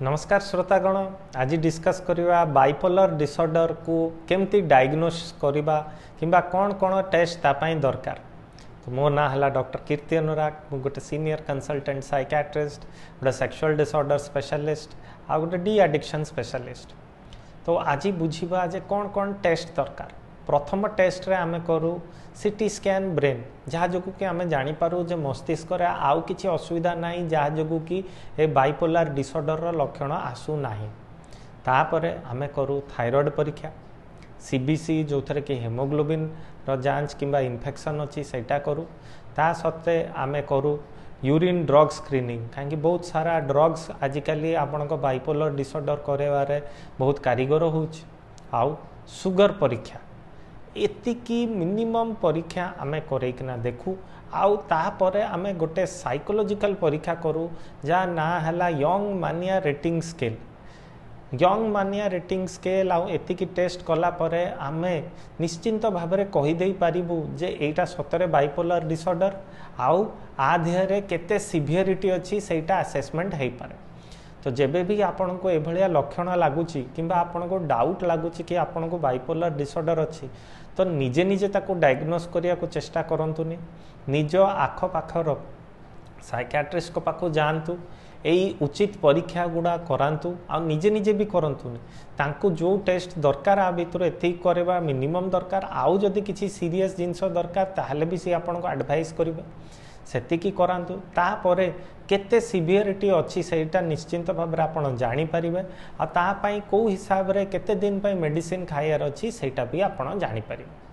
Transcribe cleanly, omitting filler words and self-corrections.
नमस्कार श्रोतागण आज डिस्कस करवा बाइपोलर डिसऑर्डर को केमती डायग्नोसिस करवा किंबा कौन कौन टेस्ट तापाई दरकार। तो मो ना है डॉक्टर कीर्ति अनुराग। गोटे सीनियर कंसल्टेंट साइकियाट्रिस्ट, गोटे सेक्सुअल डिसऑर्डर स्पेशलिस्ट आ गोटे डी एडिक्शन स्पेशलिस्ट। तो आज बुझा जे कौन कौन टेस्ट दरकार। प्रथम टेस्ट रे आमे करू सीटी स्कैन ब्रेन, जहाँ जो कि आमे जानी पारू जे मस्तिष्क रे आउ किछि असुविधा नाही, जहाँ जो कि ए बाइपोलर डिसऑर्डर रो लक्षण आसु नाही। तापरे आमे करू थायराइड परीक्षा, सीबीसी जो थरे कि हेमोग्लोबिन रो जांच किंबा इन्फेक्शन अछि सेटा करू। ता सत्ते आमे करू यूरिन ड्रग स्क्रीनिंग, कहीं बहुत सारा ड्रग्स आजिकल आपन बाइपोलर डिसऑर्डर करवारे बहुत कारीगर होउछ। आउ सुगर परीक्षा एतिकी मिनिमम परीक्षा आमे करैकिना देखू। आउ तापरे आमे गोटे साइकोलॉजिकल परीक्षा करू जा ना हला यंग मानिया रेटिंग स्केल। यंग मानिया रेटिंग स्केल आउ एतिकी टेस्ट कला परे आमे निश्चिंत भाबरे कहि देई पारिबु जे एटा सतरे बाइपोलर डिसऑर्डर आउ आधेरे केते सिवियरिटी अछि सेटा असेसमेंट हेई पारे। तो जेबे भी आपन को एभलिया लक्षण लागुची किंबा आपन को डाउट लागुची कि आपन को बाइपोलर डिसऑर्डर अछि, तो निजे निजे ताको डायग्नोस करिया को चेष्टा करंतुनी। निज आख पाखर साइकियाट्रिस्ट को पाखो जानतु, एई उचित परीक्षा गुड़ा करांतु आ निजे निजे भी करंतुनी। तांको जो टेस्ट दरकार आ भितर एथि करबा मिनिमम दरकार। आउ जदि किछि सीरियस जिंस दरकार ताहले भी से आपन को एडवाइस करिवे, सेतिकी करांतु। तापरे केते सिवियरिटी अच्छी सेटा निश्चिंत भाव में आपन जानी पारिबे आ ता पई को हिसाब रे केते दिन पई मेडिसिन खाइयार अच्छी सेटा भी आपन जानी पारिबे।